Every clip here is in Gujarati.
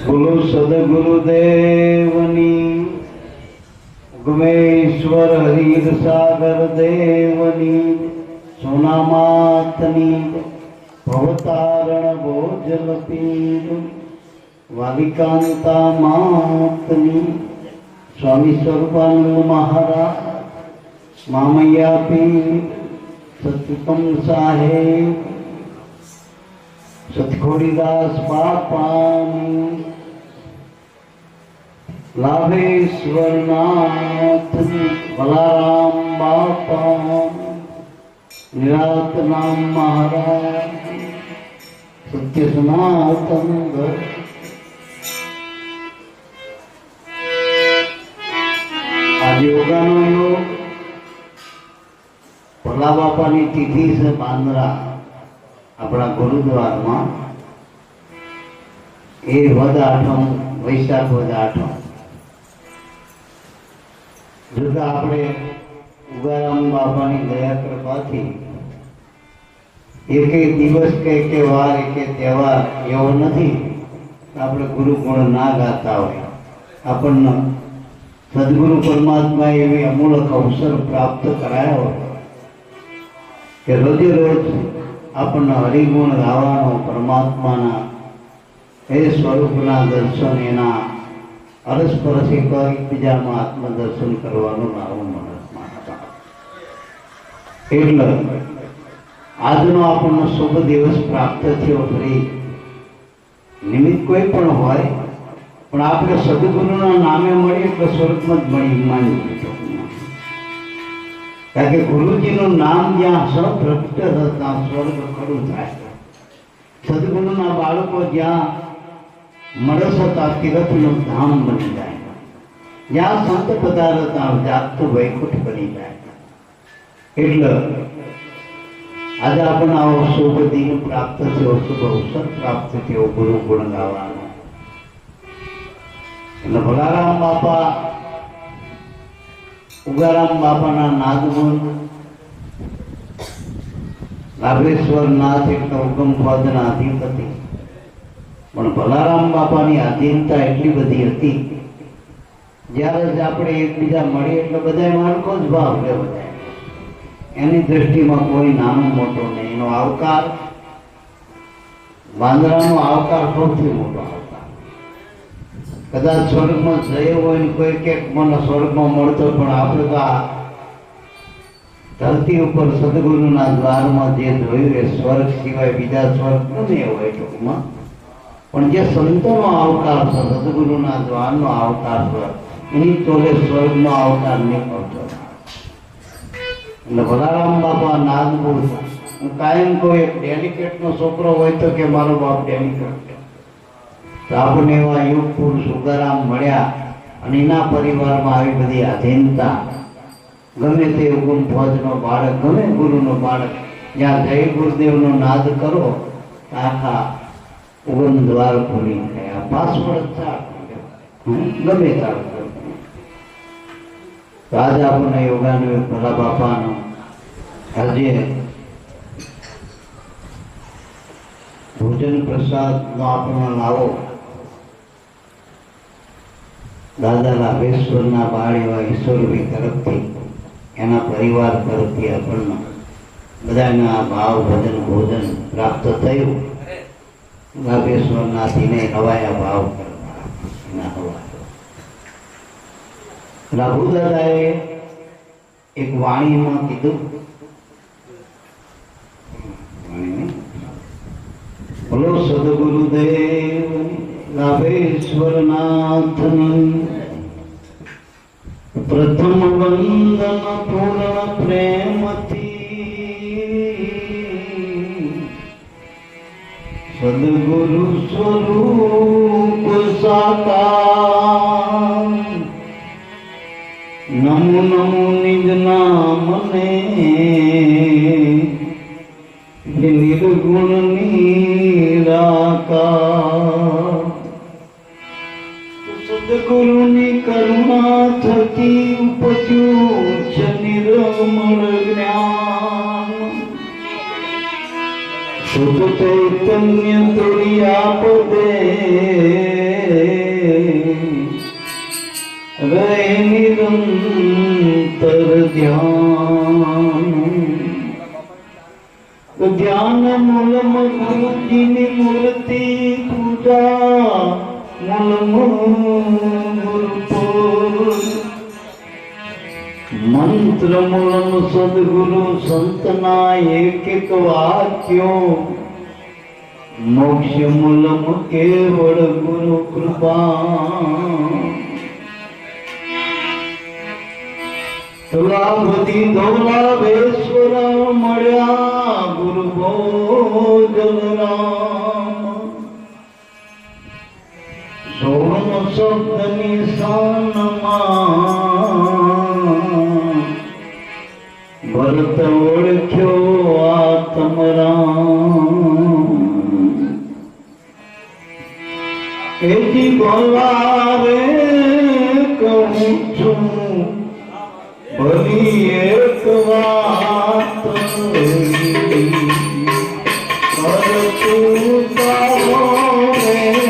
બોલો સદગુરુદેવની, ઉગમેશ્વર હરિર સાગર દેવની, સોનામાતની, ભવતારણ ભોજલ પીર, વાલિકાંતા માતની, સ્વામી સ્વરૂપાનંદ મહારાજ, મામૈયા પીર, સત્યકમ સાહેબ, સતખોડીદાસ બાપાની, લાભેશ્વરનાથ, બલારામ બાપા, નિરાતનામ મહારાજ, સત્ય સનાતન આજે યોગાનો યોગ ભલા બાપાની તિથિ છે બાંદ્રા આપણા ગુરુદ્વારમાં. એ વદ આઠમ, વૈશાખ વદ આઠમ. જોતા આપણે ઉગારામ બાપાની દયા કૃપાથી એક દિવસ કે વાર કે તહેવાર એવો નથી આપણે ગુરુ ગુણ ના ગાતા હોય. આપણને સદગુરુ પરમાત્મા એવી અમૂલક અવસર પ્રાપ્ત કરાયા હોય કે રોજે રોજ આપણને હરિગુણ ગાવાનો, પરમાત્માના એ સ્વરૂપના દર્શન, એના અરસપરસ એકબીજામાં આત્મદર્શન કરવાનું આવું મનસમાં. એટલે આજનો આપણને શુભ દિવસ પ્રાપ્ત થયો. ફરી નિમિત્ત કોઈ પણ હોય, પણ આપણે સદગુરુના નામે મળી એટલે સ્વર્ગમાં જ મળી માની. કારણ કે ગુરુજીનું નામ જ્યાં સપ્રગટ ત્યાં સ્વર્ગ ખડું થાય. સદગુરુના બાળકો જ્યાં મળસ ત્યાં તીર્થનું ધામ બની જાય. જ્યાં સંત પધારે ત્યાં જાગતું વૈકુંઠ બની જાય. એટલે આજે આપણને આવો શુભ દિન પ્રાપ્ત થયો, શુભ અવસર પ્રાપ્ત થયો ગુરુ ગુણ ગાવાનો. એટલે ભલારામ બાપા, ઉગારામ બાપાના નાદગુણ, લાભેશ્વર નાથ એટલે ઉગમ પદના અધિપતિ. પણ ભલારામ બાપાની આધીનતા એટલી બધી હતી, જ્યારે જ આપણે એકબીજા મળીએ એટલે બધા માણકો જ ભાવ લે. બધા એની દ્રષ્ટિમાં કોઈ નાનું મોટો નહીં. એનો આવકાર, વાંદરાનો આવકાર સૌથી મોટો આવકાર. કદાચ સ્વર્ગમાં જયો હોય ને કોઈ કે મને સ્વર્ગમાં મળતો, પણ આપણે તો આ ધરતી ઉપર સદગુરુના દ્વારમાં જે જોયું એ સ્વર્ગ સિવાય બીજા સ્વર્ગ નથી હોય ટૂંકમાં. પણ જે સંતોનો આવકાર છે, સદગુરુના દ્વારનો આવકાર છે, એની તોલે સ્વર્ગનો આવકાર નહીં પહોંચો. એટલે ભલારામ બાપા નાદગુણ. હું કાયમ કોઈ એક ડેલિકેટનો છોકરો હોય તો કે મારો બાપ ડેલિકેટ છે. તો આપણને એવા યુગ પુરુષ ઉગારામ મળ્યા અને એના પરિવારમાં આવી બધી આધીનતા. ગમે તે ઉગમ ફોજનો બાળક, ગમે ગુરુનો બાળક, જ્યાં જય ગુરુદેવનો નાદ કરો આખા ઉગમ દ્વાર ખોલી ગયા. પાસવર્ડ ગમે તારું. તો આજે આપણને યોગાનો ભલા બાપાનો આજે ભોજન પ્રસાદનો આપણને લાવો દાદા લાભેશ્વરના બાળ એવા ઈશ્વરભાઈ તરફથી, એના પરિવાર તરફથી આપણને બધાને આ ભાવ ભજન ભોજન પ્રાપ્ત થયું. લાભેશ્વરનાથીને હવાયા ભાવ કરવા એના હવા. લાભુ દાદાએ એક વાણીમાં કીધું, બોલો સદગુરુદેવ લાભેશ્વરનાથની, પ્રથમ વંદન પૂર્ણ પ્રેમથી, સદગુરુ સ્વરૂપ સાકાર, નમો નમો નિજ નામને, નિર્ગુણ નિરાકાર. સદગુરુની કરુણા થકી ઉપજ્યું છે નિર્મળ જ્ઞાન. શુદ્ધ ચૈતન્ય તોડી આપદે રહે નિરંતર ધ્યાન મૂલમ ગુરુજીની મૂર્તિ પૂજા મૂલમ ગુરુ મંત્ર મૂલમ સદગુરુ સંતના એક એક વાક્યો મોક્ષ મૂલમ કેવળ ગુરુ કૃપા તુલાભતી ધોલાવેશ્વર મળ્યા ગુરુ ભોજન રામ સોમ શબ્દની શાનમાં ભરત ઓળખ્યો આત્મરામ એથી બોલાવે કહું છું ભલી એક વાત કરતું તારો રે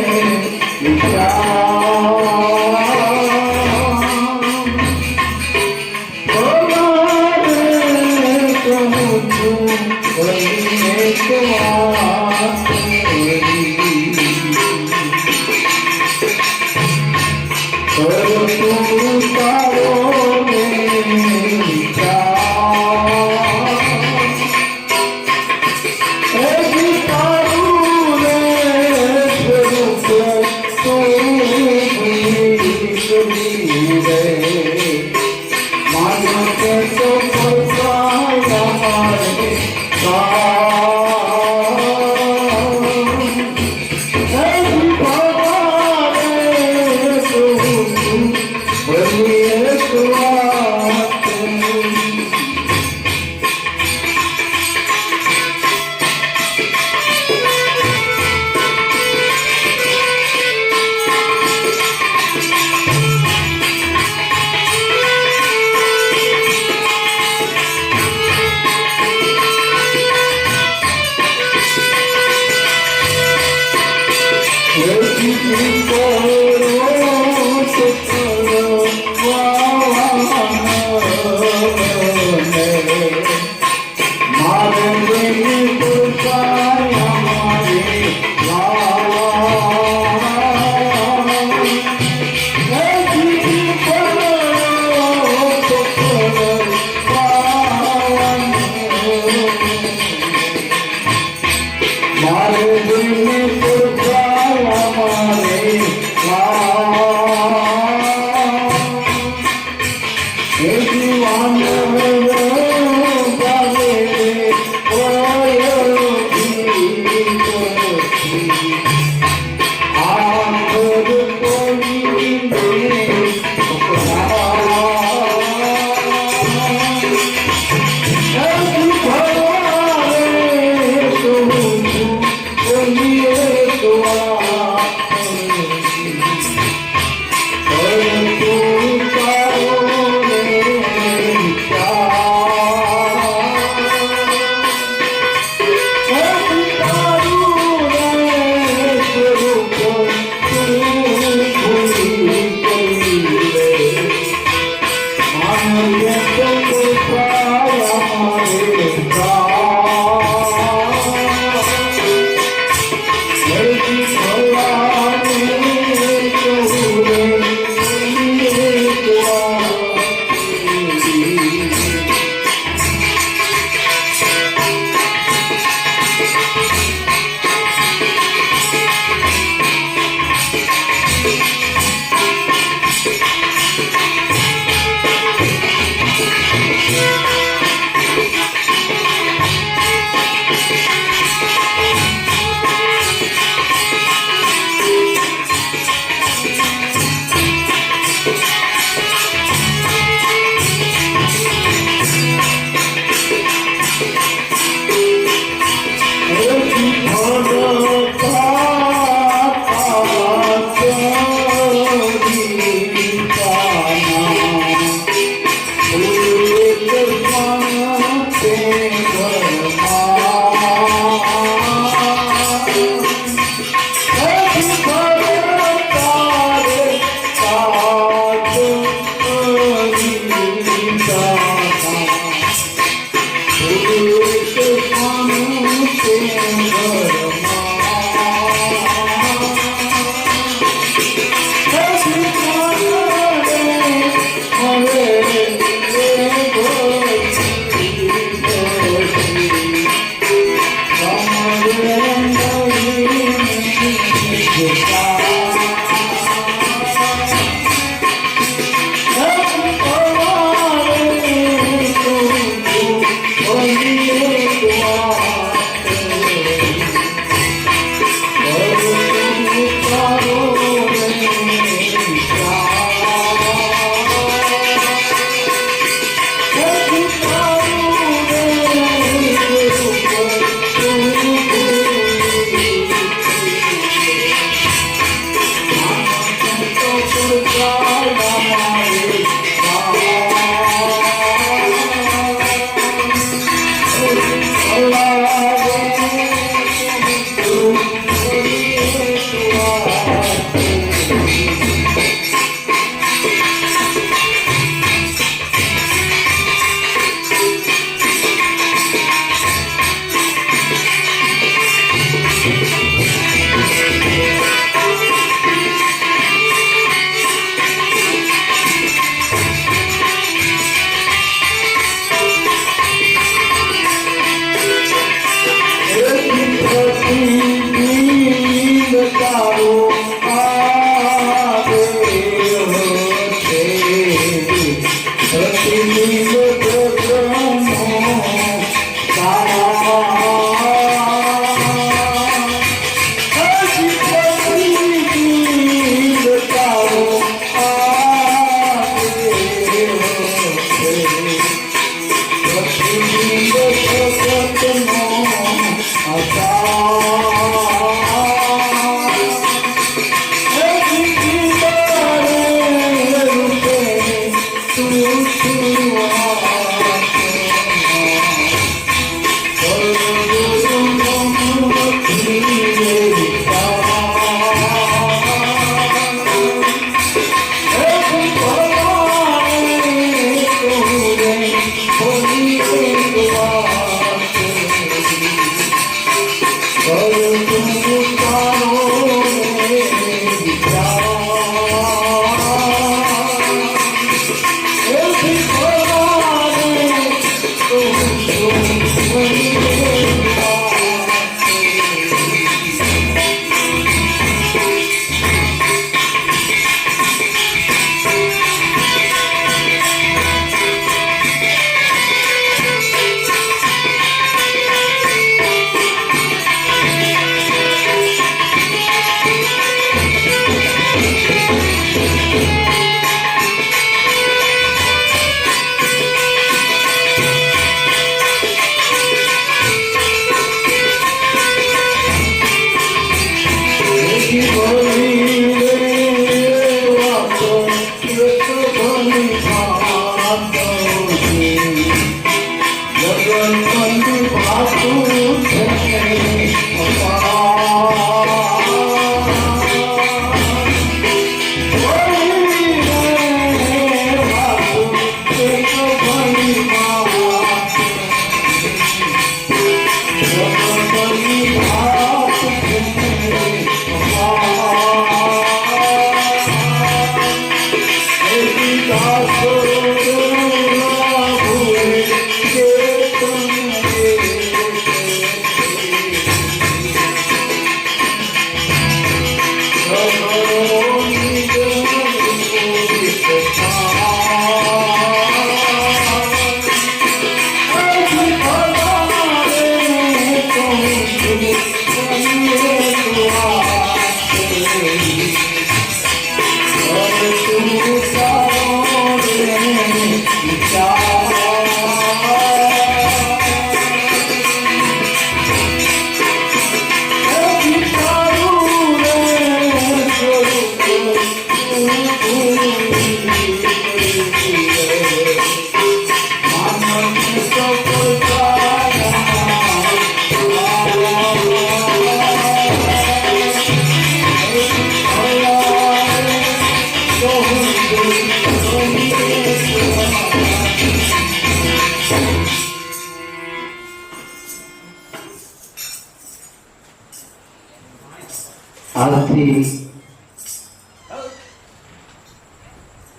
આજથી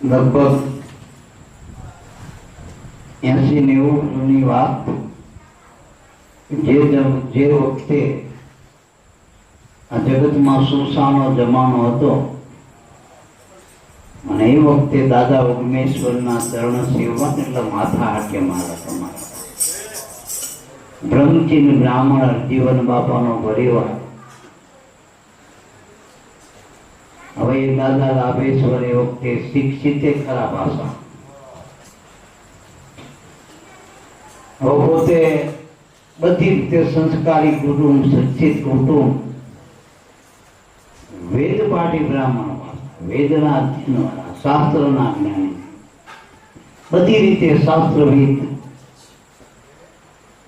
લગભગ 80-90 ની વાત, જે વખતે આ જગતમાં સુસાનો જમાનો હતો અને એ વખતે દાદા ઉગમેશ્વરના ચરણ સેવા એટલે માથા હાકે મારા તમારા બ્રહ્મચીન બ્રાહ્મણ જીવન બાપાનો પરિવાર. હવે એ દાદા લાભેશ્વર એ વખતે શિક્ષિત ખરા ભાષા, હવે પોતે બધી રીતે સંસ્કારી કુટુંબ, શિક્ષિત કુટુંબ, વેદ પાઠી બ્રાહ્મણ, વેદના અધ્યયન, શાસ્ત્રના જ્ઞાની, બધી રીતે શાસ્ત્રવિદ,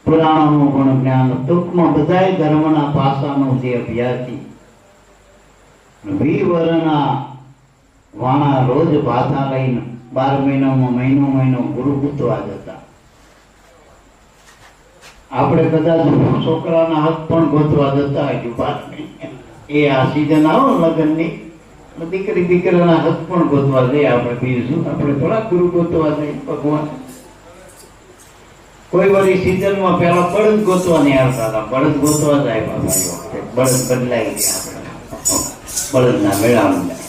પુરાણોનું પણ જ્ઞાન, ટૂંકમાં બધાય ધર્મના પાસાનો જે અભ્યાસી, 20 વર્ષના વાણા રોજ ભાથા લઈને 12 મહિનામાં મહિનો ગુરુ પૂતવા જતા. આપણે કદાચ છોકરાના હક પણ ગોતવા જતા હોય, એ આ સીઝન આવો લગ્નની, દીકરાના હક પણ ગોતવા જઈએ આપણે. બીજું શું, આપણે થોડા ગુરુ ગોતવા જઈએ ભગવાન. કોઈ વારી સીઝનમાં પેલા બળદ ગોતવા નહીં આવતા હતા, બળદ ગોતવા જાય બાપા એ વખતે બળદ બદલાઈ ગયા, બળદના મેળામાં જાય.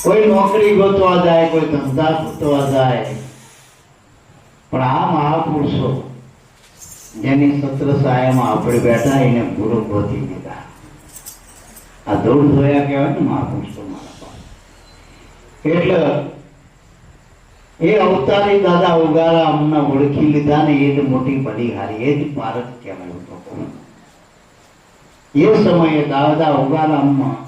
કોઈ નોકરી ગોતવા જાય, કોઈ ધંધા ગોતવા જાય. પણ આ મહાપુરુષો જેની સત્ર સાયામાં આપણે બેઠા એને ગુરુ ગોતી દીધા. આ દોડ જોયા કહેવાય ને મહાપુરુષો મારા. એટલે એ અવતારી દાદા ઉગારા અમને ઓળખી લીધા ને એ જ મોટી બલિહારી, એ જ પારક કહેવાય. એ સમયે દાદા ઉગારામમાં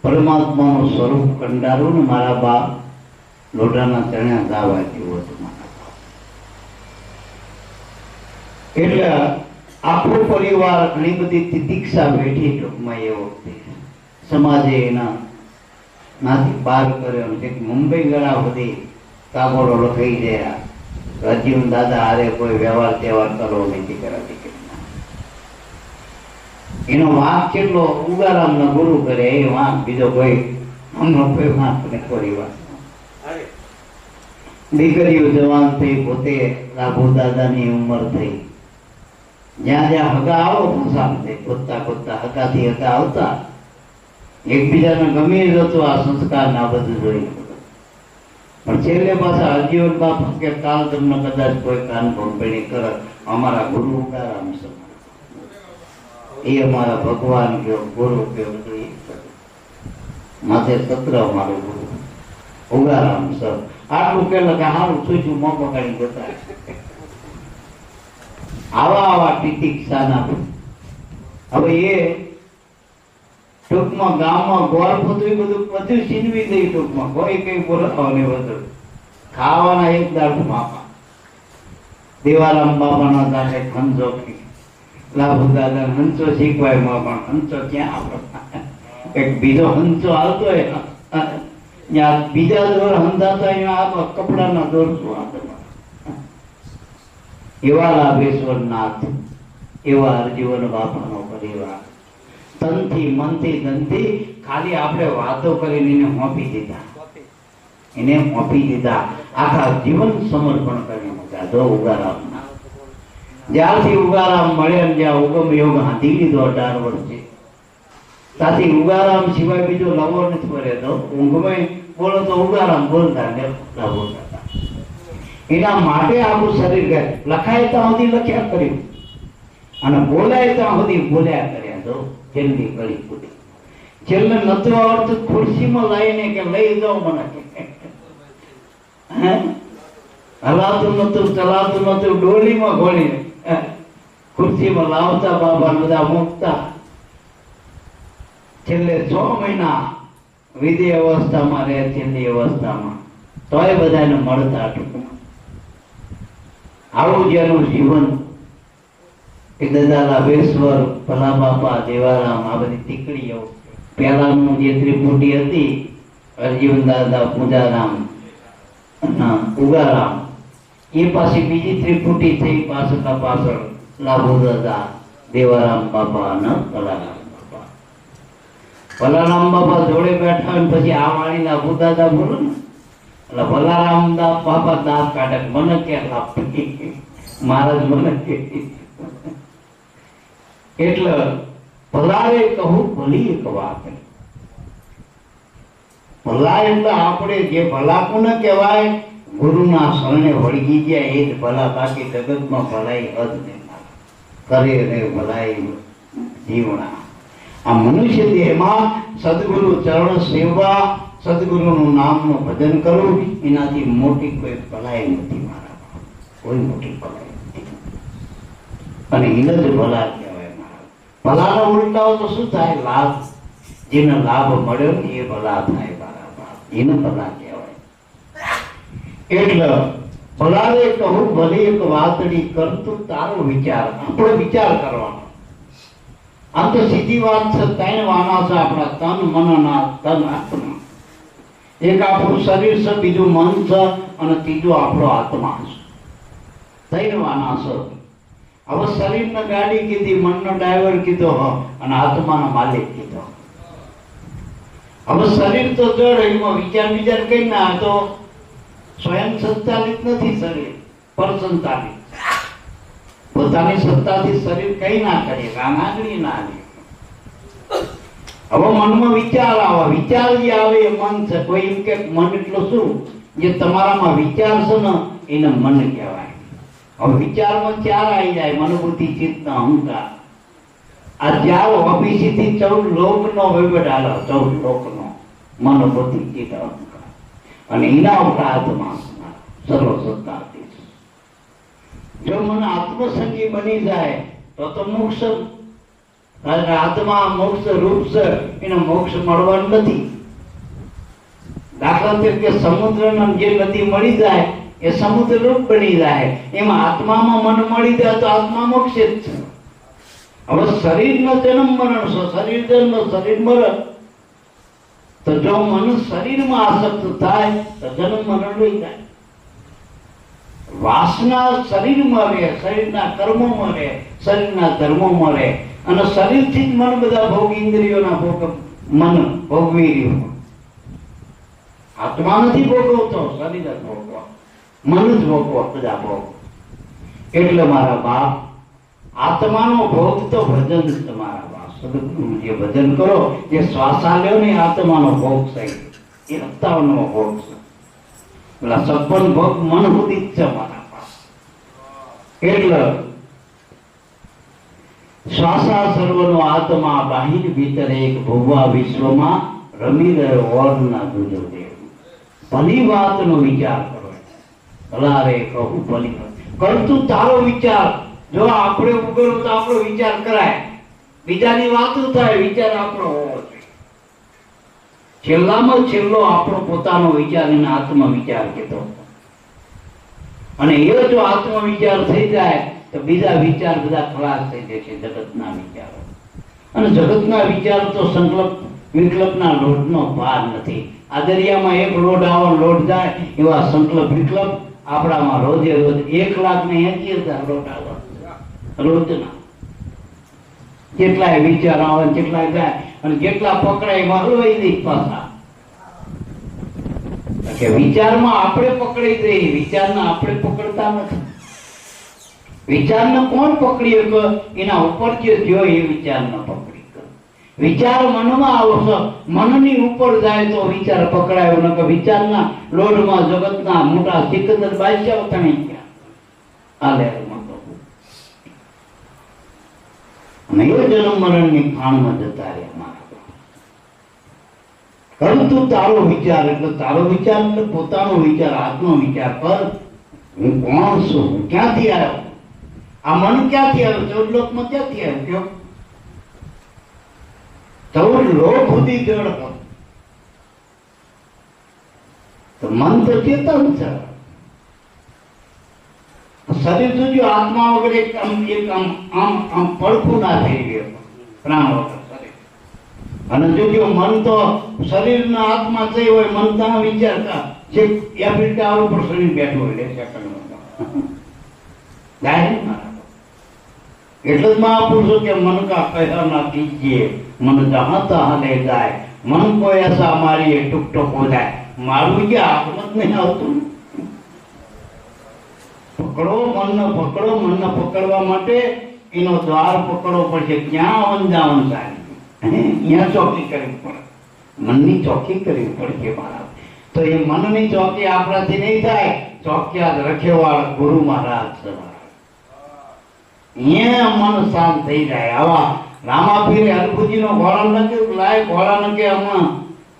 પરમાત્માનું સ્વરૂપ કંડારું ને મારા બાપ લોઢાના ચણ્યા દાવા જેવું હતું. એટલે આખો પરિવાર ઘણી બધી તિતિક્ષા બેઠી. ટૂંકમાં એ વખતે સમાજે એના નાથી પાર કર્યો છે. મુંબઈ ગયા સુધી કાગળો લખાઈ ગયા, રાજીવ દાદા હારે કોઈ વ્યવહાર તહેવાર કરવો નથી કરાતી. એનો વાંક કેટલો ઉગારામ ના ગુરુ કરે એ વાંક બીજો કોઈ અમનો કોઈ વાંક ને પરિવાર. દીકરીઓ જવાન થઈ, પોતે લાભુ દાદાની ઉંમર થઈ. જ્યાં જ્યાં હગા આવો ભાષામાં થઈ, ગોતતા ગોતતા હગાથી હગા આવતા. એકબીજાને ગમે જતું આ સંસ્કાર ના બધું જોઈ. પણ છેલ્લે પાછા અજીવન બાપા કે કાલ તમને કદાચ કોઈ કાન ભંભેણી કરે, અમારા ગુરુ ઉગારામ છે, એ અમારા ભગવાન કયો ગુરુ કયો માથે સત્ર અમારો ગુરુ ઉગારામ સર. આટલું પેલા કે હારું સૂચું મોં પકડી જતા. આવા તિતિક્ષાના હવે એ ટૂંકમાં ગામમાં ગોળ બધું છીનવી દઈ. ટૂંકમાં કોઈ કઈ બોલાવને બધું ખાવાના એક દાડું બાપા દેવારામ બાપાના દાડે ખંજો લાભુ દાદા હંચો શીખવાય. પણ હંચો ક્યાં આપણે એક બીજો હંચો આવતો હોય ત્યાં બીજા દોર હંધાતા અહીંયા કપડાના દોર શું હાથમાં. એવા લાભેશ્વર નાથ, એવા હરજીવન બાપાનો પરિવાર તનથી મનથી ધનથી ખાલી આપણે વાતો કરીને એને મોપી દીધા. આખા જીવન સમર્પણ કરી મૂક્યા. જો ઉગારામ જ્યારથી ઉગારામ મળ્યા, જ્યાં ઉગમ યોગ હાથી લીધો 18 વર્ષે, ત્યાંથી ઉગારામ સિવાય બીજો લવો નથી પડે. તો ઊંઘમાં બોલો તો ઉગારામ બોલતા ને બોલતા. એના માટે આખું શરીર ગયા. લખાય ત્યાં સુધી લખ્યા કર્યું અને બોલાય ત્યાં સુધી બોલ્યા કર્યા. તો છેલ્લી કડી ફૂટી. છેલ્લે નતું આવડતું ખુરશીમાં લાવીને કે લઈ જાઓ મને, હલાતું નતું, ચલાતું નતું, ડોલીમાં ઘોડીને ખુરશીમાં લાવતા બાબા બધા મૂકતા. છેલ્લે 6 મહિના વિધિ અવસ્થામાં રહે, છેલ્લી અવસ્થામાં તોય બધાને મળતા. ટૂંકમાં આવું જેનું જીવન એ દાદા લાભેશ્વર, ભલા બાપા, દેવારામ, આ બધી દીકરીઓ. પહેલાનું જે ત્રિપુટી હતી હરજીવન દાદા, પૂજારામ, ઉગારામ, એ પાછી બીજી ત્રિપુટી થઈ પાછળ લાભુ દાદા, દેવારામ બાપા અને ભલારામ બાપા. ભલારામ બાપા જોડે બેઠા હોય પછી આ વાળી લાભુ દાદા બોલો ને, એટલે ભલારામ બાપા દાંત કાઢે, મને ક્યાં લાભ મહારાજ મને કે. એટલે ભલારે કહું ભલી એક વાત. ભલા એટલે આપણે જે ભલા કોને કહેવાય, ગુરુના શરણે વળગી ગયા એ જ ભલા. બાકી જગતમાં ભલાઈ હદ નહીં કરે ને ભલાઈ જીવણા. આ મનુષ્ય દેહમાં સદગુરુ ચરણ સેવા, સદગુરુનું નામનું ભજન કરવું, એનાથી મોટી કોઈ ભલાઈ નથી મારા. કોઈ મોટી ભલાઈ નથી. અને એને જ ભલા કહેવાય મારા. ભલાના ઉલટાઓ તો શું થાય? લાભ. જેને લાભ મળ્યો ને એ ભલા થાય મારા. એને ભલા કહેવાય. એટલે ભલારે કહું ભલે એક વાતડી કરતું તારો વિચાર. આપણો વિચાર કરવાનો. આમ તો સીધી વાત છે. 3 વાના છે આપણા, તન, મન, તન, આત્મા. એક આપણું શરીર છે, બીજું મન છે અને ત્રીજું આપણો આત્મા છે. 3 વાના છે. હવે શરીરને ગાડી કીધી, મનનો ડ્રાઈવર કીધો અને આત્માનો માલિક કીધો. હવે શરીર તો જડ, એમાં વિચાર કઈ ના, તો સ્વયં સંચાલિત નથી શરીર, પરસંચાલિત. પોતાની સત્તાથી શરીર કઈ ના કરે, આંગળી ના લે. હવે મનમાં વિચાર આવે, વિચાર જે આવે એ મન છે. કોઈ એમ કે મન એટલે શું? જે તમારામાં વિચાર છે ને એને મન કહેવાય. હવે વિચારમાં ચાર આવી જાય: મન, બુદ્ધિ, ચિત્ત, અહંકાર. આ ચાર ઓફિસથી 14 લોકનો વહીવટ હાલે. 14 લોકનો મન, બુદ્ધિ, ચિત્ત, અહંકાર. અને એના ઉપર આત્મા સર્વસત્તાથી. જો મન આત્મસંગી બની જાય તો મોક્ષ. આત્મા મોક્ષ રૂપ છે, એને મોક્ષ મળવાનું નથી. દાખલા તરીકે સમુદ્રના જે નદી મળી જાય એ સમુદ્ર રૂપ બની જાય. એમાં આત્મામાં મન મળી જાય તો આત્મા મોક્ષ જ છે. હવે શરીરનો જન્મ મરણ છે, શરીર જન્મ શરીર મરણ. તો જો મન શરીરમાં આસક્ત થાય તો જન્મ મરણ રહી જાય. વાસના શરીરમાં રહે, શરીરના કર્મોમાં રહે, શરીરના ધર્મોમાં રહે. અને શરીરથી જ મન બધા ભોગ ઇન્દ્રિયોના ભોગ મન ભોગવી રહ્યું. આત્મા નથી ભોગવતો, શરીર જ ભોગવા, મન જ ભોગવા બધા ભોગ. એટલે મારા બાપ, આત્માનો ભોગ તો ભજન જ તમારા બાપ. સદગુરુ જે ભજન કરો, જે શ્વાસા લ્યો ને આત્માનો ભોગ છે, એ 57નો ભોગ છે. પેલા 56 ભોગ મન સુધી જ છે મારા બાપ. એટલે શ્વાસા સર્વનો આત્મા, બાહિર ભીતર એક ભોગવા વિશ્વમાં રમી રહ્યો ઓરના દૂજો દેવ. ભલી વાતનો વિચાર કરો. ભલા રે કહું ભલી કરતું તારો વિચાર. જો આપણે ઉગરો તો આપણો વિચાર કરાય, બીજાની વાતો થાય, વિચાર આપણો હોવો જોઈએ. છેલ્લામાં છેલ્લો આપણો પોતાનો વિચાર એને આત્મવિચાર કીધો. અને એ જો આત્મવિચાર થઈ જાય તો બીજા વિચાર બધા ખલાસ થઈ જશે, જગતના વિચારો. અને જગતના વિચાર તો સંકલ્પ વિકલ્પના લોટનો ભાર નથી. આ દરિયામાં એક લોટ આવો લોટ જાય એવા સંકલ્પ વિકલ્પ આપણામાં રોજે રોજ 1,80,000 લોટ આવે રોજના. કેટલાય વિચાર આવે, કેટલાય જાય, અને જેટલા પકડાય એમાં હલવાઈ દઈ પાછા. કે વિચારમાં આપણે પકડી દઈએ, વિચારના આપણે પકડતા નથી. વિચારને કોણ પકડી શકે? એના ઉપર જે થયો એ વિચારને પકડી શકે. વિચાર મનમાં આવશે, મનની ઉપર જાય તો વિચાર પકડાયો. ન કે વિચારના લોઢમાં જગતના મોટા સિકંદર બાદશાહ તમે ક્યાં આલે અને એ જન્મ મરણની ખાણમાં જતા રહ્યા મારા. પરંતુ તારો વિચાર એટલે તારો વિચાર એટલે પોતાનો વિચાર, આત્મ વિચાર પર. હું કોણ છું? હું ક્યાંથી આવ્યો? આ મન ક્યાંથી આવ્યું? 14 લોકમાં ક્યાંથી આવ્યું? કયો 14 લોક સુધી જડ હતો. તો મન તો ચેતન છે. શરીર સુધી આત્મા વગર એક આમ પડખું ના થઈ ગયું પ્રાણ વગર શરીર. અને જો મન તો શરીરના આત્મા થઈ હોય, મન તો વિચારતા જે એફ્રિકા ઉપર શરીર બેઠું હોય એટલે જ મહાપુરુષો કે મન કા કહા ના કીજીએ, મન જહાં તહાં ले जाए, મન કો ऐसा मारिए टुक टुक हो जाए. મારું કે આત્મત નહીં આવતું. પકડો મનને, પકડો મનને. પકડવા માટે એનો દ્વાર પકડવો પડશે. ક્યાં વંજાવન સારી અહીંયા ચોકી કરવી પડે, મનની ચોકી કરવી પડશે મારા. તો એ મનની ચોકી આપણાથી નહીં થાય. ચોકિયાત રખેવાળ ગુરુ મહારાજ છે. અહીંયા મન શાંત થઈ જાય. આવા રામાપીરે હરભુજીનો ઘોડા નથી લાય, ઘોડા ન કે હમણાં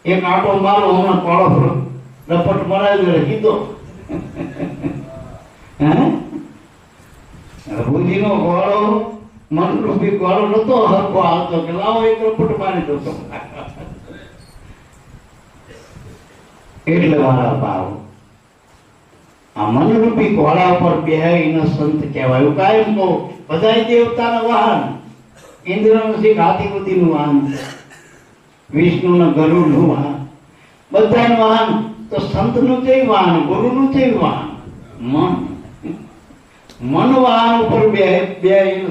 એક આટો મારો, હમણાં કોળો રપટ મરાવી કીધો. હરભુજીનો ઘોડો મનરૂપી ઘોડો નતો હરખો આવતો કે લાવો એક રપટ મારી દો. એટલે મારા ભાવ, આ મનરૂપી ઘોડા પર બેહીને સંત કહેવાય. કાયમ કહું, બધા દેવતાના વાહન. ઇન્દ્રનું શીખ હાથીપતિનું વાહન છે, વિષ્ણુના ગરુડનું વાહન, બધાનું વાહન. તો સંતનું છે વાહન, ગુરુનું છે વાહન મન. મન વાહન ઉપર બે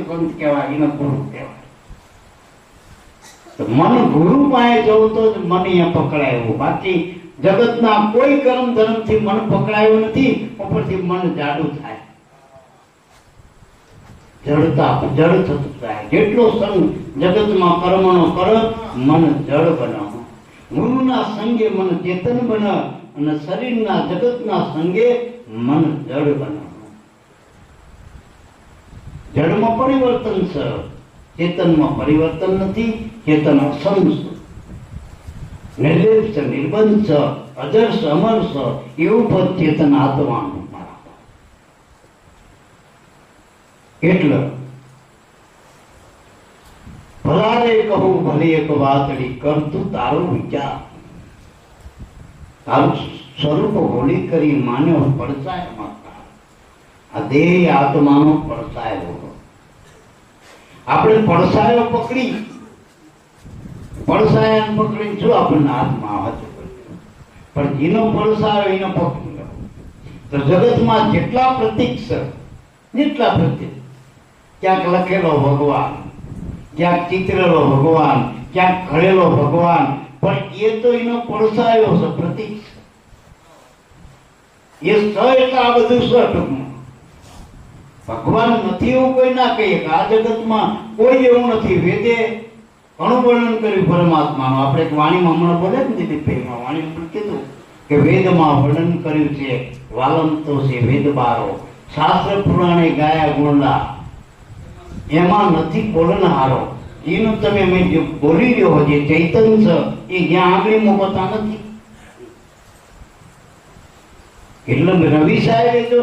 સંત કહેવાય, એને ગુરુ કહેવાય. તો મન ગુરુ પાસે જવું તો જ મન અહીંયા પકડાયું. બાકી જગતના કોઈ કર્મ ધર્મથી મન પકડાયું નથી. ઉપરથી મન જાડું થાય. જડ થતું જાય. જેટલો સંગ જગતમાં કર્મનો કર, મન જડ બનાવો. ગુરુના સંગે મન ચેતન બને અને શરીરના જગતના સંગે મન જડ બનાવો. જડમાં પરિવર્તન છે, ચેતનમાં પરિવર્તન નથી. ચેતન અસંગ છે, નિર્લેપ છે, નિર્બંધ છે, અજર છે, અમર છે. એવું પદ ચેતન આત્માનું. એટલે ભલારે કહું ભલે એક વાતડી, કરતું તારો વિચાર. તારું સ્વરૂપ હોળી કરી માન્યો પડછાય. આ દેહ આત્માનો પડછાયો. આપણે પડછાયો પકડી, પડછાયા પકડી જો આપણને હાથમાં આવે છે. પણ જેનો પડછાયો એને પકડી લો. તો જગતમાં જેટલા પ્રતીક છે, જેટલા પ્રતીક, ક્યાંક લખેલો ભગવાન, ક્યાંક ચિત્રેલો ભગવાન, ક્યાંક ઘડેલો ભગવાન, પણ એ તો એનો પડછાયો છે, પ્રતીક છે. એ સ એટલે આ બધું સ ટૂંકમાં. ભગવાન નથી એવું કોઈ ના કહીએ કે આ જગતમાં કોઈ એવું નથી. વેદે ઘણું વર્ણન કર્યું પરમાત્માનું. આપણે એક વાણીમાં હમણાં બોલે ને દિલીપભાઈમાં વાણીમાં કીધું કે વેદમાં વર્ણન કર્યું છે વાલંતો છે વેદ બારો, શાસ્ત્ર પુરાણે ગાયા ગુણલા, એમાં નથી બોલનહારો. એનું તમે મેં જે બોલી રહ્યો જે ચૈતન છે એ જ્યાં આંગળી મૂકતા નથી. એટલે રવિ સાહેબે જો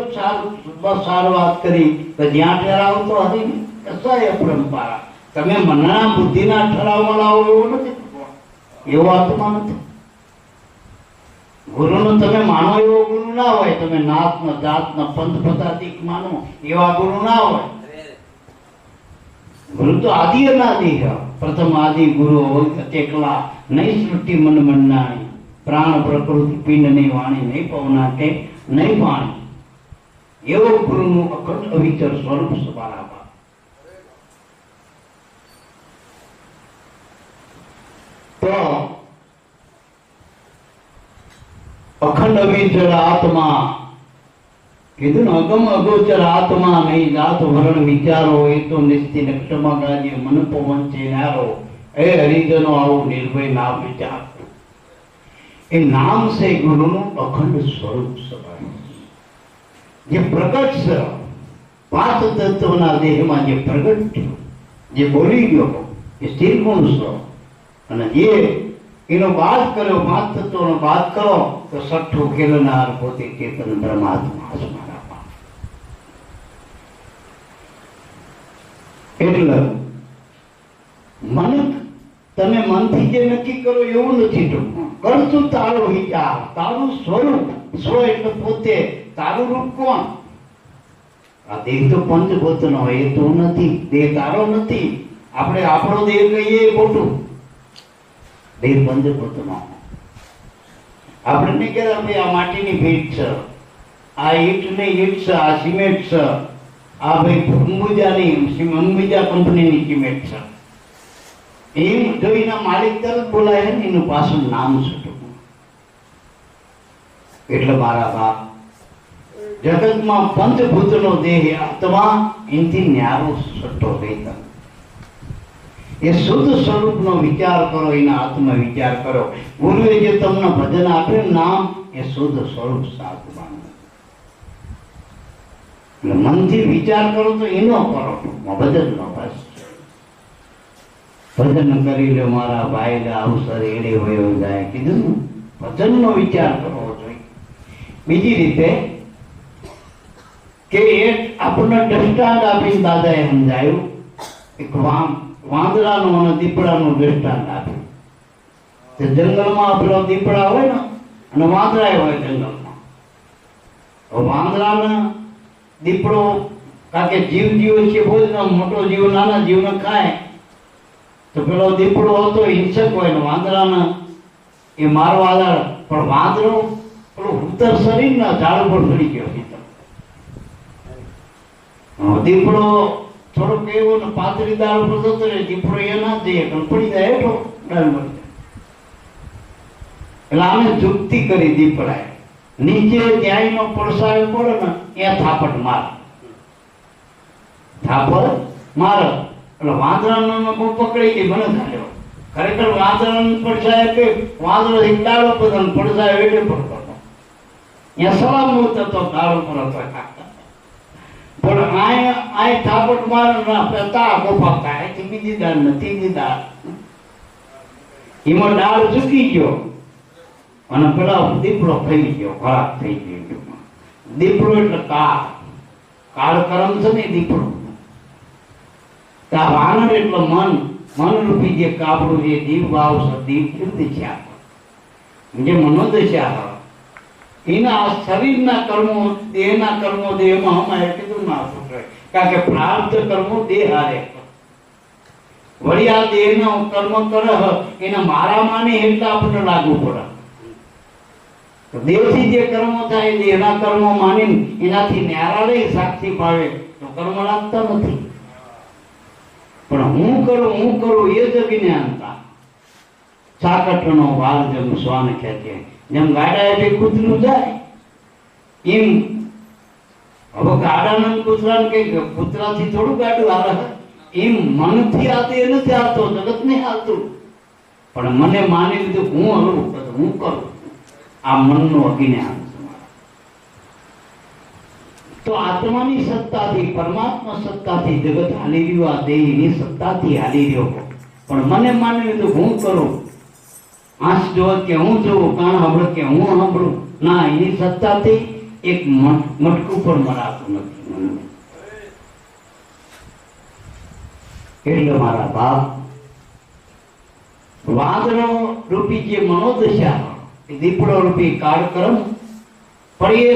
સારું વાત કરી તો જ્યાં ઠરાવ તો હતી ને કસાય પરંપરા. તમે મનના બુદ્ધિના ઠરાવમાં લાવો એવો નથી, એવો આત્મા નથી. ગુરુનો તમે માનો એવો ગુરુ ના હોય. તમે નાતનો જાતનો પંથ પદાતિક માનો એવા ગુરુ ના હોય. ગુરુ તો આદિ અનાદિ છે. પ્રથમ આદિ ગુરુ એકલા નહીં સૃષ્ટિ મન મંડાણી, પ્રાણ પ્રકૃતિ પિંડ નહીં વાણી, નહીં પવના કે નહીં પાણી. એવો ગુરુનું અખંડ અવિચર સ્વરૂપ બરાબર. તો અખંડ અવિચર આત્મા કીધું ને, અગમ અગોચર આત્મા નહીં જાત વરણ વિચારો, એ તો નિશ્ચિત ક્ષમા ગાજે મન પવન ચેનારો. એ હરિજનો આવું નિર્ભય નામ વિચાર. એ નામ છે ગુરુનું અખંડ સ્વરૂપ છે, જે પ્રગટ છે. પાંચ તત્વના દેહમાં જે પ્રગટ થયો, જે બોલી ગયો એ સ્થિર ગુણ છે. અને જે એનો બાદ કર્યો, પાંચ તત્વનો બાદ કરો તો સઠ્ઠું ખેલનાર પોતે ચેતન પરમાત્મા છે. એટલે મન તમે મનથી જે નક્કી કરો એવું નથી. કરતું તારો વિચાર, તારું સ્વરૂપ. સ્વ એટલે પોતે, તારું રૂપ કોણ? આ દેહ તો પંચભૂતનો હોય, એ તો નથી. દેહ તારો નથી. આપણે આપણો દેહ કહીએ એ ખોટું. દેહ પંચભૂતનો. આપણે નહીં કહેતા ભાઈ આ માટીની ભેટ છે, આ ઈટ ની ઈટ છે, આ સિમેન્ટ છે, આ ભાઈ અંબુજા કંપનીની સિમેન્ટ છે. એમ જોઈને માલિક તરત બોલાય ને એનું પાછું નામ છે. એટલે મારા બાપ, જગતમાં પંચભૂતનો દેહ આત્મા એનથી ન્યારો સટ્ટો રહેતા. એ શુદ્ધ સ્વરૂપનો વિચાર કરો, એના આત્મ વિચાર કરો. ગુરુએ જે તમને ભજન આપ્યું નામ, એ શુદ્ધ સ્વરૂપ આત્માનું. એટલે મનથી વિચાર કરો તો એનો કરો, ભજન નો. બસ ભજન કરી લો મારા ભાઈ, અવસર એડે વયો જાય. કીધું ને, ભજન નો વિચાર કરવો જોઈએ. બીજી રીતે કે આપણને દ્રષ્ટાંત આપીને દાદાએ સમજાયું. એક વાંદરાનું અને દીપડાનું દ્રષ્ટાંત આપ્યું. જંગલમાં પેલો દીપડા હોય ને અને વાંદરા હોય જંગલમાં. વાંદરાને દીપડો કારણ કે જીવ છે, બહુ મોટો જીવ નાના જીવને ખાય. તો પેલો દીપડો હતો હિંસક હોય ને વાંદરાને એ મારવા આવે. પણ વાંદરો પેલું ઉત્તર શરીર ના ઝાડ પર ચડી ગયો. દીપડો થોડોક એવો ને પાતળી દાળ પર જતો રહે. દીપડો એ ના જઈએ પડી જાય હેઠો ડાળ મળી જાય. એટલે આને જુક્તિ કરી દીપડાએ. નીચે ક્યાંયનો પડસાયો પડે ને ત્યાં થાપટ માર. થાપર મારે એટલે વાંદરાનો બહુ પકડી ગઈ મને ચાલ્યો. ખરેખર વાંદરાનો પડછાય કે વાંદરો એક ડાળો પર પડછાય એટલે પડતો હતો. ત્યાં સલામત હતો, ડાળો પર હતો પણ આ થાપટ મારે તા ગોપાતા અહીંથી બીજી દાળ ને ત્રીજી દાળ એમાં ડાળ ચૂકી ગયો અને પેલા દીપડો થઈ ગયો, ખરાબ થઈ ગયો. દીપડો એટલે કાળ કરમ છે ને દીપડો. આ વાનર એટલે મનરૂપી જે કાપડું જે દીપ ભાવ છે, દીપ દશા જે મનોદશા એના શરીરના કર્મો, દેહના કર્મો, દેહમાં અમારે કીધું ના છૂટે, કારણ કે પ્રાર્થ કર્મો દેહ હારે. વળી આ દેહનો કર્મ કરે એને મારા માને એટલે આપણને લાગુ પડે. તો દેહથી જે કર્મો થાય, દેહના કર્મો માની એનાથી ન્યારાળે સાક્ષી પાડે તો કર્મ લાગતા નથી. પણ હું કરું એ જ અજ્ઞાનતા. સાકટનો વાલ જેમ શ્વાન ખેંચે, જેમ ગાડા એટલે કૂતરું જાય એમ હવે ગાડાના કૂતરાને કઈ કૂતરાથી થોડું ગાડું હાલે, એમ મનથી આ દેહ નથી આવતો, જગત નહીં આવતું. પણ મને માની લીધું હું હલવું, હું કરું. આ મનનું અજ્ઞાન. તો આત્માની સત્તાથી, પરમાત્મા સત્તાથી જગત હાલી રહ્યું, આ દેહની સત્તાથી હાલી રહ્યો. પણ મને માની લીધું હું કરું, આંખ જો કે હું જોઉં, કાન સાંભળે કે હું સાંભળું. ના, એની સત્તાથી એક મટકું પણ મરાતું નથી. એટલે મારા બાપ, વાદળો રૂપી જે મનોદશા, દીપડો રૂપી કાળક્રમ, પણ એ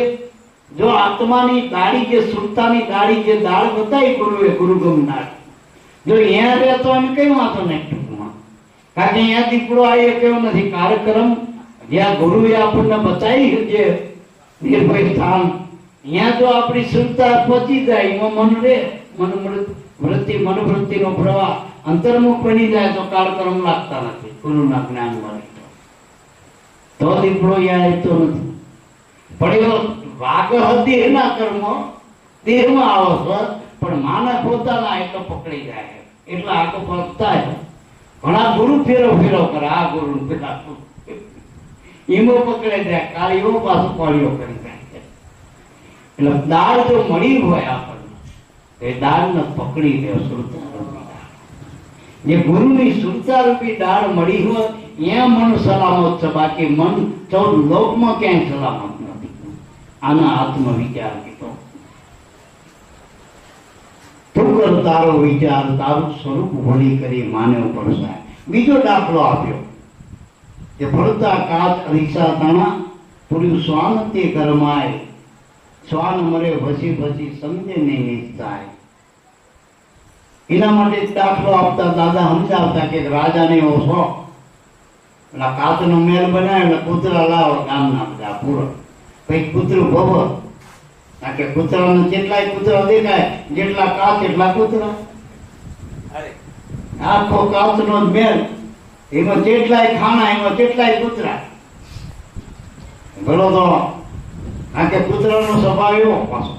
જો આત્માની દાડી, જે સુરતાની દાડી, જે દાળ બતાવી ગુરુએ, ગુરુગમ દાળ, જો અહીંયા રહેતો એમ કઈ વાંધો નહીં ટૂંકમાં. કારણ કે અહીંયા દીપડો આવી કેવું નથી. કાર્યક્રમ જ્યાં ગુરુએ આપણને બતાવી જે નિર્ભય સ્થાન, અહીંયા જો આપણી સુરતા પહોંચી જાય, એમાં મન રહે, મનોવૃત્તિનો પ્રવાહ અંતર્મુખ બની જાય તો કાર્યક્રમ લાગતા નથી. ગુરુના જ્ઞાન મળે તો દીપડો અહીંયા રહેતો નથી. પણ એવો વાઘ દેહના કર્મો દેહમાં આવો છો, પણ માનવ પોતાના એટલે પકડી જાય, એટલે આખો પકતા ઘણા ગુરુ ફેરો કરે, આ ગુરુ પેલા ઈમો પકડાઈ જાય, કાળીઓ પાછું કોળીઓ કરી જાય. એટલે દાળ જો મળી હોય આપણને, એ દાળને પકડી લે. સુરતા રૂપી દાળ, જે ગુરુની સુરતા રૂપી દાળ મળી હોય ત્યાં મન સલામત છે. બાકી મન 14 લોકમાં ક્યાંય સલામત નથી. આના આત્મવિચાર કીધો. તું કર તારો વિચાર, તારું સ્વરૂપ ભૂલી કરી માનવ પડશે. બીજો દાખલો આપ્યો કે ભરતા કાચ અરીસા તાણા, પૂર્યું શ્વાન તે કરમાય, શ્વાન મરે ભસી ભસી સમજે નહીં નિસ્તાય. એના માટે દાખલો આપતા દાદા સમજાવતા કે રાજાને એવો શોખ, એટલે કાચનો મેલ બનાવે એટલે કૂતરા લાવો ગામના બધા પૂરો, પછી કૂતરું ભવો. કારણ કે કૂતરાને જેટલાય કૂતરા દેખાય, જેટલા કાચ એટલા કૂતરા. આખો કાચનો મેલ, એમાં જેટલાય ખાણા, એમાં કેટલાય કૂતરા. ભલો તો કારણ કે કૂતરાનો સ્વભાવ એવો પાછો.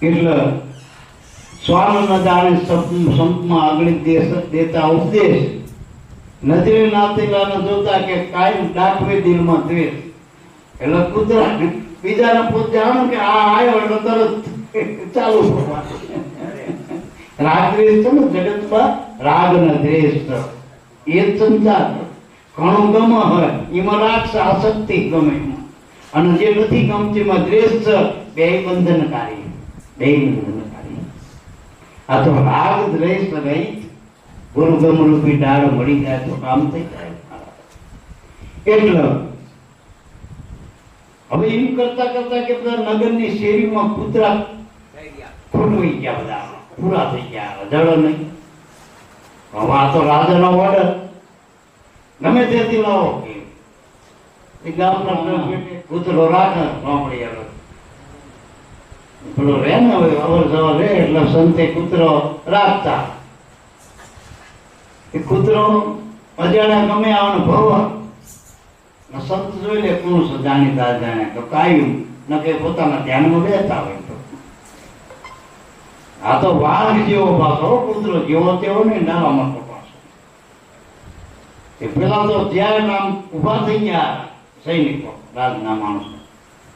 એટલે શ્વાન જાણે સંતમાં આગળ દેતા ઉપદેશ, નજરે નાતેલાને જોતા કે કાયમ દાખવે દિલમાં દ્વેષ. એટલે કૂતરા બીજાને પોત જાણો કે આ આવ્યો એટલે તરત ચાલુ કરવાનું. રાગ દ્વેષ છે ને જગતમાં, રાગ ને દ્વેષ એ જ સંસાર. ઘણું ગમે હોય એમાં રાગ છે, આસક્તિ ગમે એમાં, અને જે નથી ગમતી એમાં દ્વેષ છે. બે બંધનકારી, બે બંધનકારી. આ તો રાગ દ્વેષ રહિત ગુરુગમ રૂપી ડાળ મળી જાય તો કામ થઈ જાય. એટલે હવે એમ કરતા કરતા કે બધા નગરની શેરીમાં કૂતરા ખોટવાઈ ગયા, બધા પૂરા થઈ ગયા, જડો નહીં. હવે આ તો રાજાનો ઓર્ડર, ગમે ત્યાંથી લાવો એ ગામના કૂતરો રાખે ગામડી આવે પેલો રે ને હવે અવર જવર રે એટલે સંતે કૂતરો રાખતા. એ કૂતરો અજાણ્યા ગમે આવવાનો ભવ સંત જોઈ લે કોણ છે જાણીતા જાણે તો કાયું ન કે પોતાના ધ્યાનમાં બેસતા હોય તો આ તો વાઘ જેવો પાછો, કૂતરો જેવો તેવો ને નાના મોટો પાછો. એ પેલા તો જ્યારે નામ ઉભા થઈ ગયા સૈનિકો, રાજના માણસો,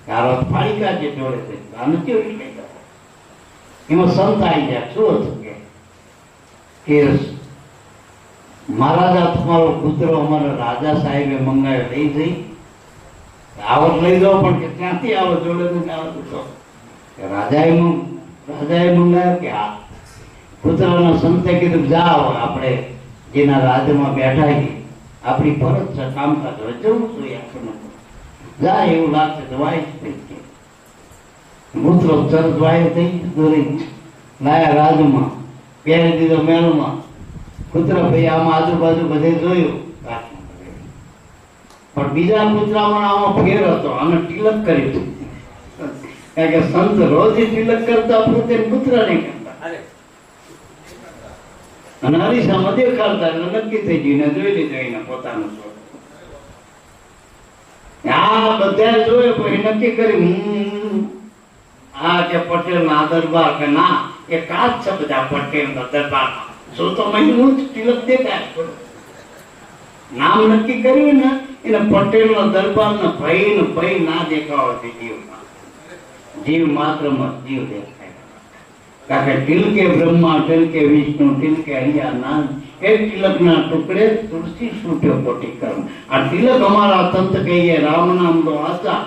તારો ફાડી કાઢે જોડે થઈ આને કેવી લઈ ગયો. એમાં સંત આવી ગયા. શું હતું કે મહારાજા તમારો કૂતરો અમારા રાજા સાહેબે મંગાવ્યો, લઈ જઈ આવત લઈ જાઓ. પણ કે ક્યાંથી આવો, જોડે આવતું તો રાજાએ મંગાવ્યો કે આ કૂતરાના સંતે કીધું જાઓ, આપણે જેના રાજમાં બેઠા છીએ આપણી ફરજ છે, કામકાજ હવે જવું જોઈએ આપણને, જાય એવું લાગશે તો વાય થઈ ગયો. કૂતરો ચરત વાય થઈ દોરી લાયા રાજમાં, પહેરી દીધો મહેલમાં. કૂતરા ભાઈ આમાં આજુબાજુ બધે જોયું, પણ બીજા કૂતરામાં આમાં ફેર હતો, આને તિલક કર્યું. કારણ કે સંત રોજ તિલક કરતા, પોતે કૂતરા નહીં કરતા, અને હરીસામાં દેખાડતા, એટલે નક્કી થઈ ગયું, જોઈ લીધું એને પોતાનું સ્વરૂપ. આ બધા જોયું, પછી નક્કી કર્યું આ કે પટેલ ના દરબાર, કે ના એ કાચ છે બધા પટેલ ના દરબાર. શું તો હું જ તિલક દેખાય. નામ નક્કી કર્યું ને એને પટેલ નો દરબાર ને ભય ના દેખાવા જીવમાં, જીવ માત્ર માં જીવ દેખાય. કારણ કે તિલકે બ્રહ્મા, તિલકે વિષ્ણુ, તિલકે અહીંયા નામ, એક તિલક ના ટુકડે તુલસી છૂટ્યો કોટી કર્મ. આ તિલક અમારા તંત કહીએ રામ નામ દો આશા,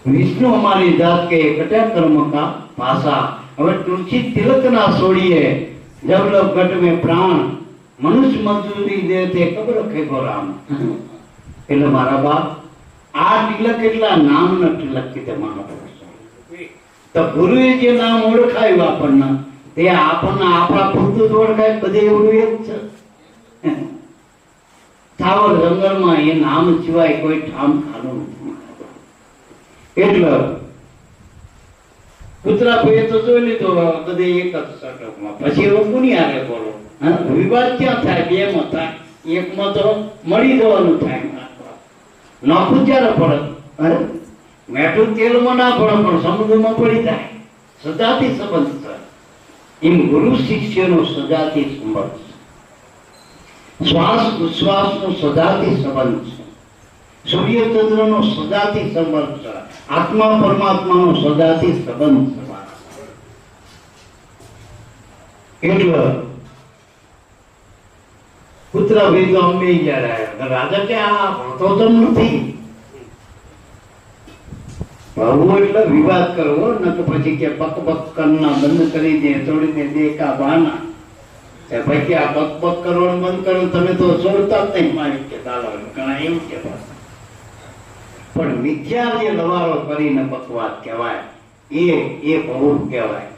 વિષ્ણુ हमारी जात के कटा कर्म का पासा. હવે तुलसी तिलक ना छोड़िए जब लोग गट में प्राण, मनुष्य मजदूरी देते कब रखे गो राम. એટલે મારા બાપ આ તિલક એટલા નામ ન તિલક કીધે મહાપુરુષ. તો ગુરુએ જે નામ ઓળખાયું આપણને, તે આપણને આપણા પૂરતું જ ઓળખાય, બધે એવું જ છે. થાવર જંગલમાં એ નામ સિવાય કોઈ ઠામ ખાનું નથી. એટલે કૂતરા ભાઈએ તો જોઈ લીધો બધે એક જ સટકમાં. પછી એવું કોની હારે બોલો, વિવાદ ક્યાં થાય? બે માં થાય, એકમાં તો મળી જવાનું થાય. નાખું ત્યારે પડે, અરે મેઠું તેલમાં ના પડે, પણ સમુદ્રમાં પડી જાય. સજાતી સંબંધ છે. એમ ગુરુ શિષ્યનો સજાતી સંબંધ છે. શ્વાસ ઉશ્વાસનો સજાતી સંબંધ છે. સૂર્ય ચંદ્ર નો સજાતી સંબંધ છે. આત્મા પરમાત્મા નો સજાતી સંબંધ છે. એટલે કૂતરા ભાઈ તો અમે ગયા રાજા કે આ ભણતો તો નથી. ભાવવું એટલે વિવાદ કરવો, ન તો પછી કે બક બક કરના બંધ કરી દે, છોડીને દે કા બહાના. ભાઈ કે આ બક બક કરવાનું બંધ કરો, તમે તો છોડતા જ નહીં મારી કે ચાલો ઘણા એવું કે. પણ મિથ્યા જે લવારો કરીને બકવાદ કહેવાય, એ બહુ કહેવાય.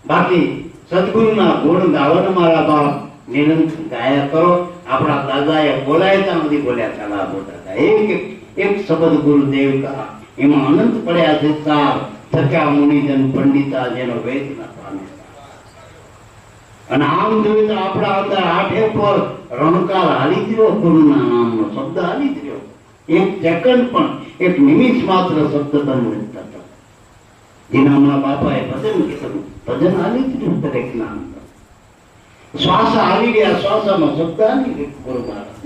બાકી સદગુરુના ગુણ ગાવન મારા બાપ નિરંતર ગાયા કરો. આપણા દાદાએ બોલાય ત્યાં સુધી બોલ્યા ચાલા બોલતા. એક શબ્દ ગુરુદેવ કા, એમાં અનંત પડ્યા છે સાર, થક્યા મુનિજન પંડિતા જેનો વેદ ના પામે. અને આમ જોઈએ તો આપણા અંદર આઠે પર રણકાળ હાલી જ રહ્યો, ગુરુના નામનો શબ્દ હાલી જ રહ્યો. એક સેકન્ડ પણ, એક નિમિષ માત્ર શબ્દ બંધ નથી થતો. જેના હમણાં બાપાએ ભજન કીધું, ભજન હાલી જ રહ્યું દરેક નામ. શ્વાસ હાલી રહ્યા, શ્વાસમાં શબ્દ હાલી રહ્યો ગુરુ મહારાજ,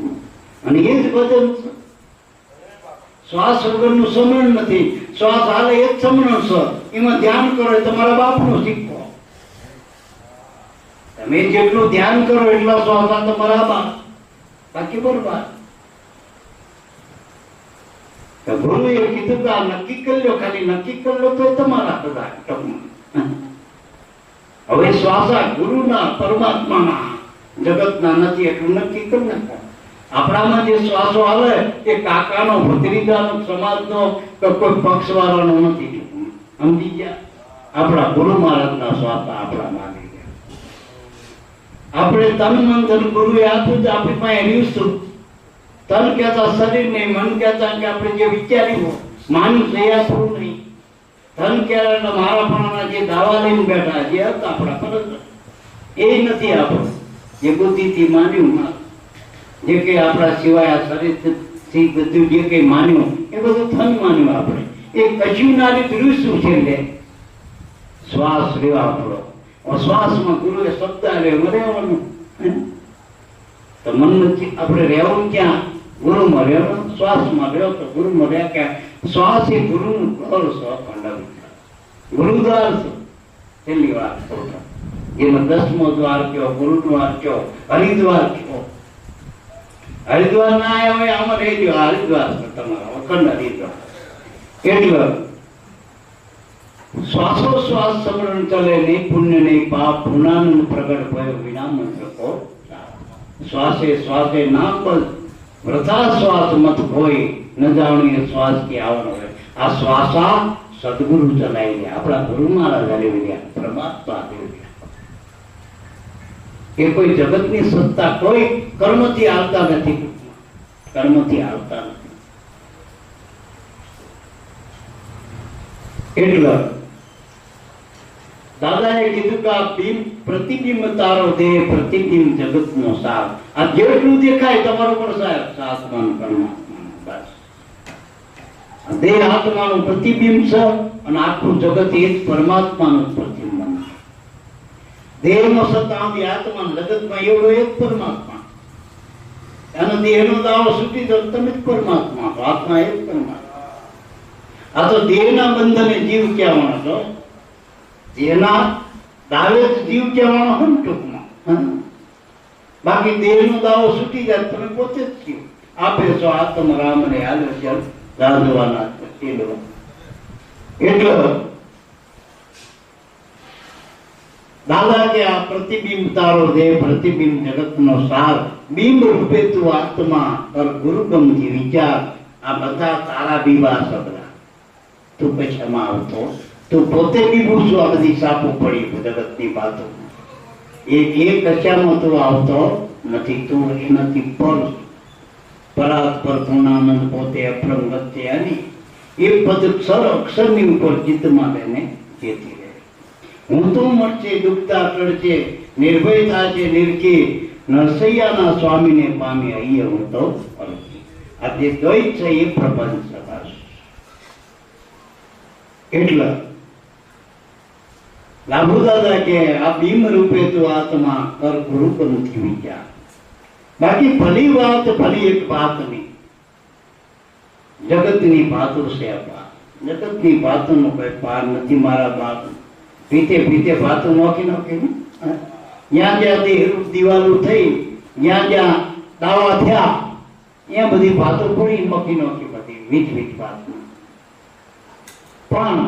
અને એ જ ભજન છે. શ્વાસ વગરનું સમરણ નથી, શ્વાસ હાલે એ જ સમરણ છે. એમાં ધ્યાન કરો એ તમારા બાપનું શીખવો. તમે જેટલું ધ્યાન કરો એટલા શ્વાસ આ તમારા બાપ, બાકી બરબાદ. ગુરુએ કીધું કે આ નક્કી કરી લો, ખાલી નક્કી કરી લો તો તમારા બધા ટકમાં. હવે શ્વાસા ગુરુના પરમાત્માના જગતના નથી એટલું નક્કી કરી નાખો. આપણામાં જે શ્વાસો આવે એ કાકાનો, ભત્રીજાનો, સમાજનો કે કોઈ પક્ષવાળાનો નથી. સમજી ગયા? આપણા ગુરુ મહારાજના શ્વાસ આપણામાં આવી ગયા. આપણે તન મન ધન ગુરુએ આપ્યું તો આપણી પાસે રહ્યું. તન કહેતા શરીર નહીં, મન કહેતા કે આપણે જે વિચાર્યું માન્યું છે એ આપણું નહીં. ધન કહેતા મારા પણ જે દાવા લઈને બેઠા જે હતા આપણા પર એ નથી આપણું. જે બુદ્ધિથી માન્યું, જે કઈ આપણા સિવાય આ શરીરથી બધું જે કઈ માન્યું એ બધું ધન માન્યું આપણે. એ કશું ના રીતે રહ્યું શું છે? લે શ્વાસ રહ્યો આપણો. શ્વાસમાં ગુરુએ શબ્દ આવ્યો રહેવાનું. તો મન આપણે રહેવું ક્યાં? ગુરુમાં રહેવાનું. શ્વાસમાં રહ્યો તો ગુરુમાં રહ્યા ક્યાં? શ્વાસ એ ગુરુનું ઘર છે. ગુરુદ્વાર છે. છેલ્લી વાત એનો 10મો દ્વાર કયો, ગુરુદ્વાર કયો, હરિદ્વાર કયો. હરિદ્વાર ના આવ્યા હોય આમાં રહી ગયો. હરિદ્વાર છે તમારો અખંડ હરિદ્વાર. એટલે શ્વાસોશ્વાસ સમરણ ચલે નહીં, પુણ્ય નહીં પાપ, પુનાનંદ પ્રગટ ભય વિના મંત્ર કો. શ્વાસે શ્વાસે નામ બસ વૃથા શ્વાસ મત હોય, ન જાણીએ શ્વાસ કે આવવાનો હોય. આ શ્વાસા સદગુરુ ચલાવી ગયા, આપણા ગુરુ મહારાજ આવી ગયા, પરમાત્મા આવી ગયા. એ કોઈ જગતની સત્તા કોઈ કર્મથી આવતા નથી. કર્મથી આવતા નથી. એટલે દાદાએ કીધું કે આ બિંબ પ્રતિબિંબ તારો દેહ, પ્રતિબિંબ જગતનો સાર. આ જેટલું દેખાય તમારો પણ સાહેબ આત્માનું પરમાત્માનું. બસ દેહ આત્માનું પ્રતિબિંબ છે અને આખું જગત એ જ પરમાત્માનું પ્રતિબિંબ છે. દેહનો સત્તાંધી આત્મા, જગતમાં એવડો એક પરમાત્મા. અને દેહનો દાવો છૂટી દો તમે જ પરમાત્મા છો. આત્મા એક પરમાત્મા. આ તો દેહના બંધને જીવ કહેવાનો છો. દેહના દાવે જ જીવ કહેવાનો હોય ને ટૂંકમાં. બાકી દેહનો દાવો છૂટી જાય તમે પોતે જ જીવ. આપે છો આત્મ રામને આદર્શ રાધવાના. એટલે દાદા કે આ પ્રતિબિંબ તારો દેહ, પ્રતિબિંબ જગતનો સાર, બિંબ રૂપે તું આત્મા, કર ગુરુગમથી વિચાર. આ બધા તારા બીબા શબ્દ. તું પછામાં આવતો, તું પોતે બીબું છું. આ બધી સાપું પડી જગતની વાતો. એક કશામાં તું આવતો નથી. તું એનાથી પર પરાત્પર પૂર્ણાનંદ પોતે અપ્રંગત છે. અને એ પદ અક્ષરની ઉપર ચિત્તમાં લઈને જેતી રહે. હું તો મળશે દુઃખતા ટળશે, નિર્ભયતા છે નિરખે, નરસૈયાના સ્વામીને પામી અહીંયા હું તો અરજી. આ જે દ્વૈત છે એ પ્રપંચ સભાસ. એટલે લાભુ દાદા કે આ બિંબ રૂપે તું આત્મા, કર ગુરુપંથી વિચાર. બાકી ભલી વાત, ભલી એક વાત નહીં. જગતની વાતો છે. જગતની વાતોનો કોઈ પાર નથી. મારા બાપ પીતે વાતો નોખી જ્યાં જ્યાં દિવાલો થઈ, જ્યાં જ્યાં દાવા થયા, ત્યાં બધી વાતો પડી નોખી બધી વીચ વાત. પણ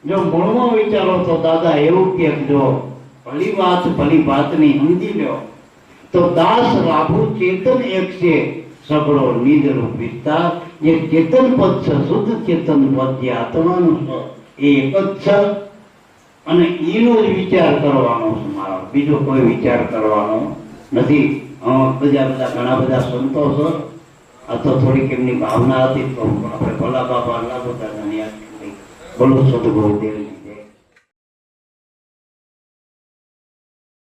જો મૂળમાં વિચારો તો દાદા એવું કે જો ભલી વાતની સમજી લો તો દાસ રાભુ ચેતન એક છે, સગળો નિજરૂપ વિસ્તાર. જે ચેતન પદ છે, શુદ્ધ ચેતન પદ જે આત્માનું છે એ એક જ છે. અને એનો જ વિચાર કરવાનો છે મારો, બીજો કોઈ વિચાર કરવાનો નથી. ઘણા બધા સંતો છે. આ તો થોડીક એમની ભાવના હતી. આપણે ભલા બાબા અલ્લાહ બધા યાદ કરી બોલો સદગુરુદેવની જય.